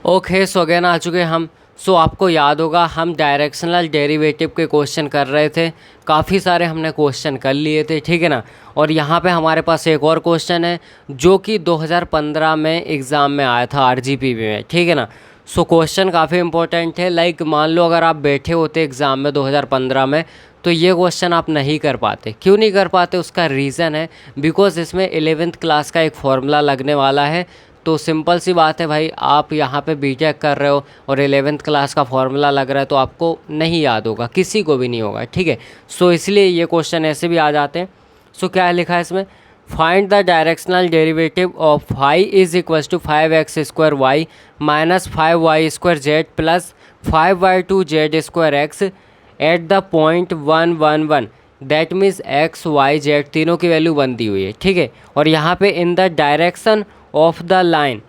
Okay so again आ चुके हैं हम। आपको याद होगा हम डायरेक्शनल डेरिवेटिव के क्वेश्चन कर रहे थे। काफ़ी सारे हमने क्वेश्चन कर लिए थे, ठीक है ना। और यहाँ पे हमारे पास एक और क्वेश्चन है जो कि 2015 में एग्ज़ाम में आया था आरजीपी में, ठीक है ना। क्वेश्चन काफ़ी इंपॉर्टेंट है। लाइक मान लो अगर आप बैठे होते एग्ज़ाम में 2015 में, तो ये क्वेश्चन आप नहीं कर पाते। क्यों नहीं कर पाते, उसका रीज़न है बिकॉज इसमें 11th क्लास का एक फॉर्मूला लगने वाला है। तो सिंपल सी बात है भाई, आप यहाँ पे बीटेक कर रहे हो और 11th क्लास का फॉर्मूला लग रहा है तो आपको नहीं याद होगा, किसी को भी नहीं होगा, ठीक है। इसलिए ये क्वेश्चन ऐसे भी आ जाते हैं। क्या है लिखा है इसमें, find the directional derivative of phi is equals to 5x² y minus 5y² z plus 5y2 z square x at the point 1 1 1। That means x y z तीनों की वैल्यू 1 दी हुई है, ठीक है। और यहाँ पे in the direction of the line.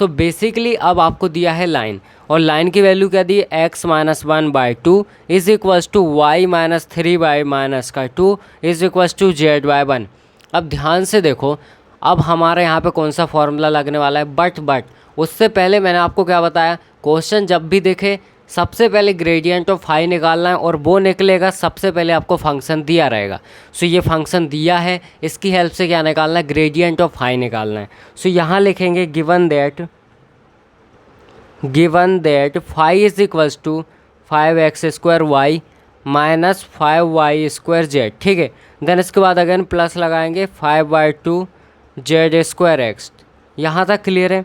Basically अब आपको दिया है लाइन, और लाइन की वैल्यू क्या दी है, x-1/2 is equals to y-3y-2 is equals to z/1। अब ध्यान से देखो, अब हमारे यहाँ पे कौन सा फॉर्मूला लगने वाला है। बट उससे पहले मैंने आपको क्या बताया, क्वेश्चन जब भी देखे सबसे पहले ग्रेडियंट ऑफ फाई निकालना है, और वो निकलेगा सबसे पहले आपको फंक्शन दिया रहेगा। ये फंक्शन दिया है, इसकी हेल्प से क्या निकालना है, ग्रेडियंट ऑफ फाई निकालना है। यहाँ लिखेंगे given that phi is equals to 5x² y minus 5y² z, ठीक है। देन इसके बाद अगेन प्लस लगाएंगे 5y2 जेड स्क्वायर एक्स। यहाँ तक क्लियर है,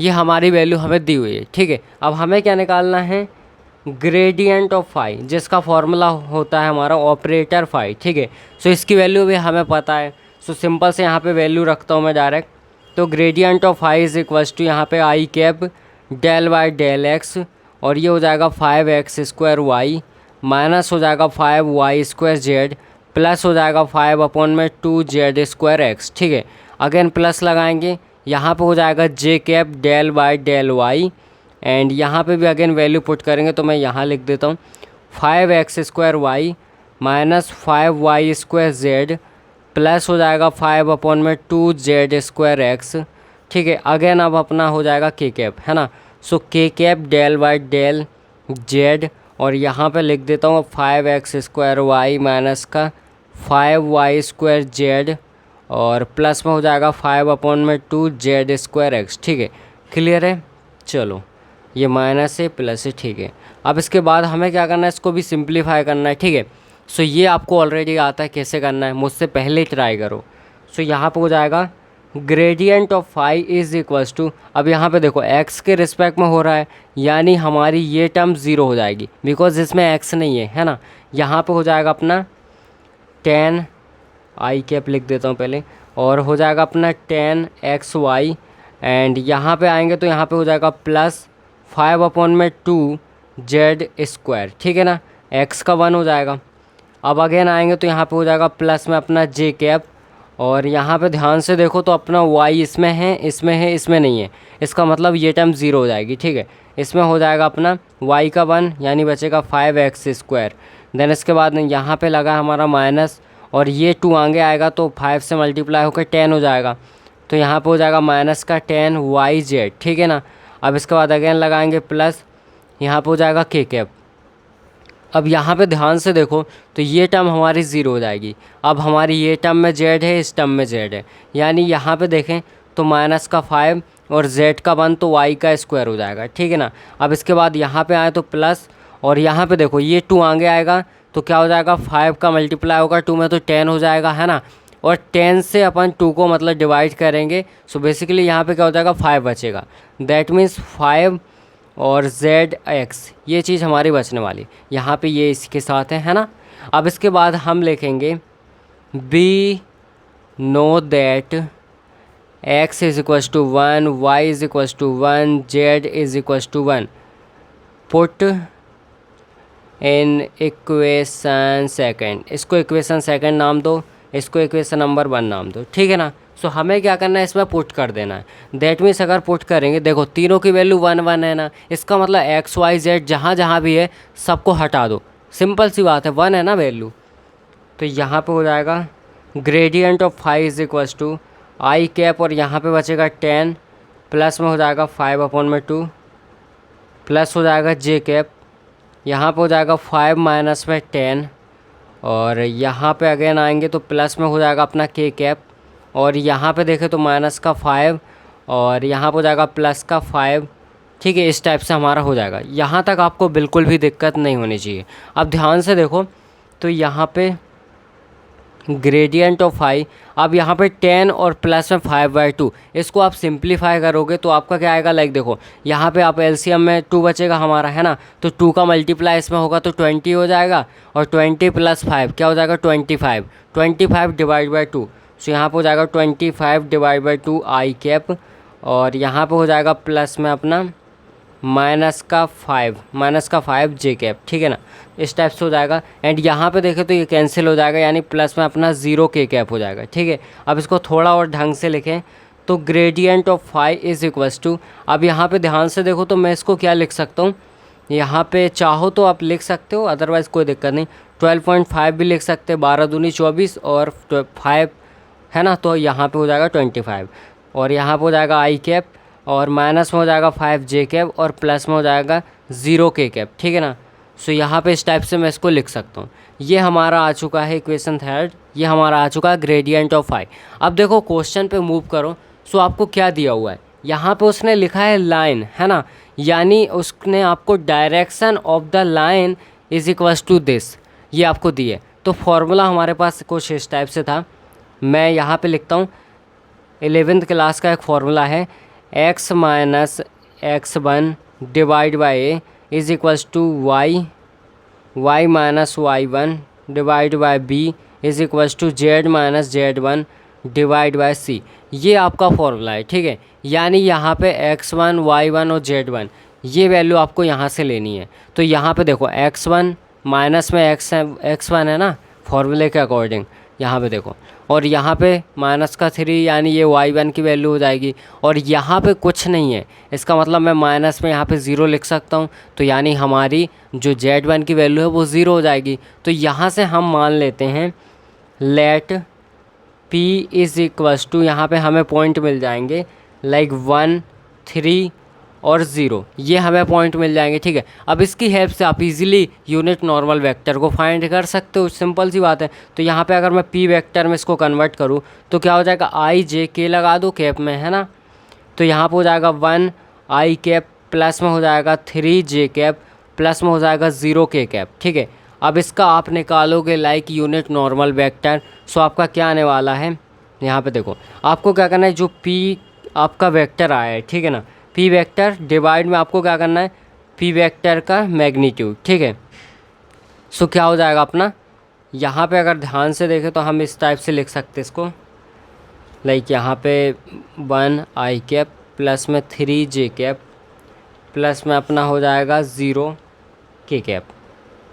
ये हमारी वैल्यू हमें दी हुई है, ठीक है। अब हमें क्या निकालना है, ग्रेडियंट ऑफ फाई, जिसका फॉर्मूला होता है हमारा ऑपरेटर फाई, ठीक है। इसकी वैल्यू भी हमें पता है। सिंपल से यहाँ पे वैल्यू रखता हूँ मैं डायरेक्ट। तो gradient of phi is equals to यहाँ पे i cap del by del x, और ये हो जाएगा 5x² वाई माइनस हो जाएगा 5y² जेड प्लस हो जाएगा 5/2 जेड स्क्वायर एक्स, ठीक है। अगेन प्लस लगाएंगे, यहाँ पे हो जाएगा j cap del by del y, and यहाँ पे भी अगेन वैल्यू पुट करेंगे। तो मैं यहाँ लिख देता हूँ 5x² y minus 5y² z plus हो जाएगा 5/2 जेड स्क्वायर एक्स, ठीक है। अगेन अब अपना हो जाएगा के कैप, है ना। K cap del by del z, और यहाँ पे लिख देता हूँ 5x² वाई माइनस का 5y² जेड, और प्लस में हो जाएगा 5/2 जेड स्क्वायर एक्स, ठीक है। क्लियर है, चलो ये माइनस है प्लस है, ठीक है। अब इसके बाद हमें क्या करना है, इसको भी सिंप्लीफाई करना है, ठीक है। ये आपको ऑलरेडी आता है कैसे करना है, मुझसे पहले ट्राई करो। यहाँ पे हो जाएगा gradient of phi is equals to, अब यहाँ पे देखो x के रिस्पेक्ट में हो रहा है, यानी हमारी ये टर्म ज़ीरो हो जाएगी बिकॉज इसमें x नहीं है ना। यहाँ पे हो जाएगा अपना 10 आई कैप लिख देता हूँ पहले, और हो जाएगा अपना 10xy, एंड यहाँ पे आएंगे तो यहाँ पे हो जाएगा प्लस 5/2 जेड स्क्वायर, ठीक है ना। x का 1 हो जाएगा। अब अगेन आएंगे तो यहाँ पे हो जाएगा प्लस में अपना जे कैप, और यहाँ पे ध्यान से देखो तो अपना y इसमें है, इसमें है, इसमें नहीं है। इसका मतलब ये टर्म ज़ीरो हो जाएगी, ठीक है। इसमें हो जाएगा अपना y का 1, यानी बचेगा 5x²। देन इसके बाद यहाँ पे लगा हमारा माइनस, और ये 2 आगे आएगा तो 5 से मल्टीप्लाई होकर 10 हो जाएगा। तो यहाँ पे हो जाएगा माइनस का 10y/z, ठीक है ना। अब इसके बाद अगेन लगाएंगे प्लस, यहाँ पे हो जाएगा के कैप। अब यहाँ पे ध्यान से देखो तो ये टर्म हमारी ज़ीरो हो जाएगी। अब हमारी ये टर्म में जेड है, इस टर्म में जेड है, यानी यहाँ पे देखें तो माइनस का 5 और जेड का 1 तो वाई का स्क्वायर हो जाएगा, ठीक है ना। अब इसके बाद यहाँ पे आए तो प्लस, और यहाँ पे देखो ये 2 आगे आएगा तो क्या हो जाएगा, 5 का मल्टीप्लाई होगा 2 में तो 10 हो जाएगा, है ना। और 10 से अपन 2 को मतलब डिवाइड करेंगे, बेसिकली यहाँ पे क्या हो जाएगा, 5 बचेगा। दैट मीन्स 5 और जेड एक्स, ये चीज़ हमारी बचने वाली, यहाँ पे ये इसके साथ है ना। अब इसके बाद हम लिखेंगे we know that x is equals to 1, y is equals to 1, z is equals to 1। Put in equation second, इसको इक्वेशन सेकंड नाम दो, इसको इक्वेशन नंबर 1 नाम दो, ठीक है ना। हमें क्या करना है, इसमें पुट कर देना है। दैट मीन्स अगर पुट करेंगे, देखो तीनों की वैल्यू 1 1 है ना, इसका मतलब x y z जहाँ जहाँ भी है सबको हटा दो, सिंपल सी बात है, 1 है ना वैल्यू। तो यहाँ पे हो जाएगा gradient of phi is equals to i cap, और यहाँ पे बचेगा 10 प्लस में हो जाएगा 5/2 प्लस हो जाएगा जे कैप, यहाँ पे हो जाएगा 5 माइनस में 10, और यहाँ पे अगेन आएंगे तो प्लस में हो जाएगा अपना के कैप, और यहाँ पे देखें तो माइनस का 5, और यहाँ पे हो जाएगा प्लस का 5। ठीक है, इस टाइप से हमारा हो जाएगा। यहाँ तक आपको बिल्कुल भी दिक्कत नहीं होनी चाहिए। अब ध्यान से देखो तो यहाँ पे ग्रेडियंट ऑफ फाई, अब यहाँ पे 10 और प्लस में 5/2, इसको आप सिंप्लीफाई करोगे तो आपका क्या आएगा, लाइक देखो यहाँ पे आप एलसीएम में 2 बचेगा हमारा, है ना, तो 2 का मल्टीप्लाई इसमें होगा तो 20 हो जाएगा, और 20 प्लस 5 क्या हो जाएगा 25, 25 डिवाइड बाई 2, सो यहाँ पे हो जाएगा 25 डिवाइड बाई 2 आई कैप, और यहाँ पे हो जाएगा प्लस में अपना माइनस का 5 जे कैप। ठीक है ना, इस टाइप से हो जाएगा। एंड यहाँ पे देखें तो ये कैंसिल हो जाएगा, यानी प्लस में अपना 0 के कैप हो जाएगा। ठीक है, अब इसको थोड़ा और ढंग से लिखें तो gradient of phi is equals to, अब यहाँ पे ध्यान से देखो तो मैं इसको क्या लिख सकता हूँ, यहाँ पे चाहो तो आप लिख सकते हो, अदरवाइज़ कोई दिक्कत नहीं, 12.5 भी लिख सकते हैं, 12 दूनी 24 और 5 है ना, तो यहाँ पे हो जाएगा 25, और यहाँ पे हो जाएगा आई कैप, और माइनस में हो जाएगा 5 जे कैप, और प्लस में हो जाएगा 0 के कैप। ठीक है ना, सो यहाँ पे इस टाइप से मैं इसको लिख सकता हूँ। ये हमारा आ चुका है इक्वेशन थर्ड, ये हमारा आ चुका है ग्रेडियंट ऑफ फाई। अब देखो क्वेश्चन पे मूव करो, सो आपको क्या दिया हुआ है, यहाँ पे उसने लिखा है लाइन, है ना, यानी उसने आपको direction of the line is equals to this, ये आपको दिए। तो फॉर्मूला हमारे पास कुछ इस टाइप से था, मैं यहाँ पे लिखता हूँ। 11th क्लास का एक फॉर्मूला है, x minus x1 divide by a is equals to y minus y1 divide by b is equals to z minus z1 divide by c. ये आपका फॉर्मूला है। ठीक है, यानी यहाँ पे x1 y1 और z1 ये वैल्यू आपको यहाँ से लेनी है। तो यहाँ पे देखो x1 माइनस में x1 है ना फॉर्मूले के अकॉर्डिंग, यहाँ पे देखो, और यहाँ पे माइनस का 3 यानी ये y1 की वैल्यू हो जाएगी, और यहाँ पे कुछ नहीं है, इसका मतलब मैं माइनस में यहाँ पे 0 लिख सकता हूँ, तो यानी हमारी जो z1 की वैल्यू है वो 0 हो जाएगी। तो यहाँ से हम मान लेते हैं let p is equals to, यहाँ पे हमें पॉइंट मिल जाएंगे लाइक 1, 3 और 0, ये हमें पॉइंट मिल जाएंगे। ठीक है, अब इसकी हेल्प से आप इजीली यूनिट नॉर्मल वेक्टर को फाइंड कर सकते हो, सिंपल सी बात है। तो यहाँ पे अगर मैं p वेक्टर में इसको कन्वर्ट करूँ तो क्या हो जाएगा, आई जे के लगा दो कैप में, है ना, तो यहाँ पे हो जाएगा 1 आई कैप, प्लस में हो जाएगा 3 जे कैप, प्लस में हो जाएगा 0 के कैप। ठीक है, अब इसका आप निकालोगे लाइक यूनिट नॉर्मल वेक्टर, सो आपका क्या आने वाला है, यहाँ पे देखो आपको क्या करना है, जो p आपका वेक्टर आया है, ठीक है ना, p वेक्टर डिवाइड में आपको क्या करना है, p वेक्टर का मैग्नीट्यूड। ठीक है, सो क्या हो जाएगा अपना, यहाँ पे अगर ध्यान से देखें तो हम इस टाइप से लिख सकते हैं इसको, लाइक यहाँ पे 1 आई कैप प्लस में 3 जे कैप प्लस में अपना हो जाएगा 0 के कैप।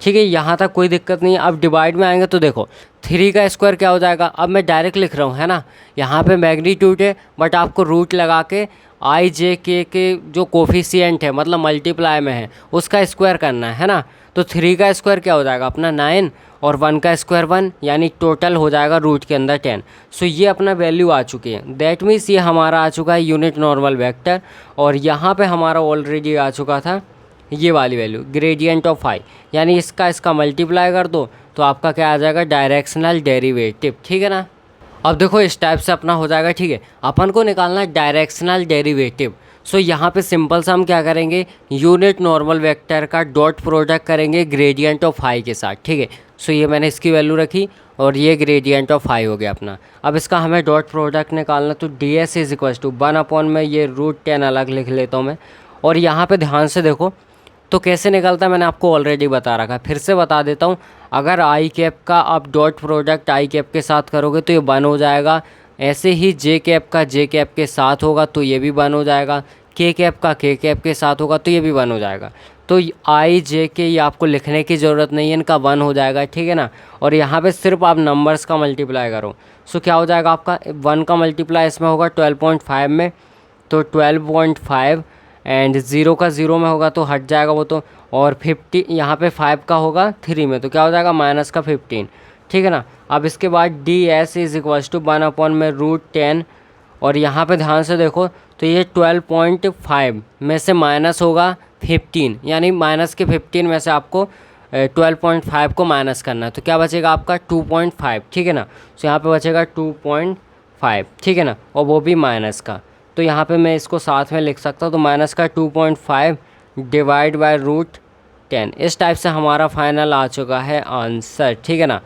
ठीक है, यहाँ तक कोई दिक्कत नहीं है। अब डिवाइड में आएंगे तो देखो 3 का स्क्वायर क्या हो जाएगा, अब मैं डायरेक्ट लिख रहा हूँ, है ना, यहाँ पे मैग्नीट्यूड है बट आपको रूट लगा के आई जे के जो कोफिशिएंट है मतलब मल्टीप्लाई में है उसका स्क्वायर करना है ना। तो 3 का स्क्वायर क्या हो जाएगा अपना 9, और 1 का स्क्वायर 1, यानी टोटल हो जाएगा रूट के अंदर 10। सो ये अपना वैल्यू आ चुकी है, दैट मीन्स ये हमारा आ चुका है यूनिट नॉर्मल वेक्टर, और यहाँ पे हमारा ऑलरेडी आ चुका था ये वाली वैल्यू ग्रेडियंट ऑफ फाई, यानी इसका मल्टीप्लाई कर दो तो आपका क्या आ जाएगा, डायरेक्शनल डेरिवेटिव। ठीक है ना, अब देखो इस टाइप से अपना हो जाएगा। ठीक है, अपन को निकालना है डायरेक्शनल डेरिवेटिव। सो यहाँ पे सिंपल सा हम क्या करेंगे, यूनिट नॉर्मल वेक्टर का डॉट प्रोडक्ट करेंगे ग्रेडियंट ऑफ फाई के साथ। ठीक है, सो ये मैंने इसकी वैल्यू रखी और ये ग्रेडियंट ऑफ फाई हो गया अपना। अब इसका हमें डॉट प्रोडक्ट निकालना, तो D S is equal to 1 में ये √10 अलग लिख लेता हूँ मैं, और यहाँ पे ध्यान से देखो तो कैसे निकलता है मैंने आपको ऑलरेडी बता रखा है, फिर से बता देता हूँ। अगर आई कैप का आप डॉट प्रोडक्ट आई कैप के साथ करोगे तो ये 1 हो जाएगा, ऐसे ही जे कैप का जे कैप के साथ होगा तो ये भी 1 हो जाएगा, के कैप का के कैप के साथ होगा तो ये भी 1 हो जाएगा। तो आई जे के ये आपको लिखने की ज़रूरत नहीं है, इनका 1 हो जाएगा। ठीक है ना, और यहाँ पे सिर्फ आप नंबर्स का मल्टीप्लाई करो, सो क्या हो जाएगा आपका 1 का मल्टीप्लाई इसमें होगा 12.5 में, तो 12.5 एंड 0 का 0 में होगा तो हट जाएगा वो तो, और 50 यहाँ पे 5 का होगा 3 में तो क्या हो जाएगा माइनस का 15। ठीक है ना, अब इसके बाद D S is equals to 1 में √10 और यहाँ पे ध्यान से देखो तो ये 12.5 में से माइनस होगा 15, यानी माइनस के 15 में से आपको 12.5 को माइनस करना है, तो क्या बचेगा आपका 2.5, ठीक है ना। तो यहाँ पे बचेगा 2.5, ठीक है ना, और वो भी माइनस का। तो यहाँ पे मैं इसको साथ में लिख सकता हूँ, तो माइनस का 2.5 डिवाइड बाय रूट 10। इस टाइप से हमारा फाइनल आ चुका है आंसर, ठीक है ना।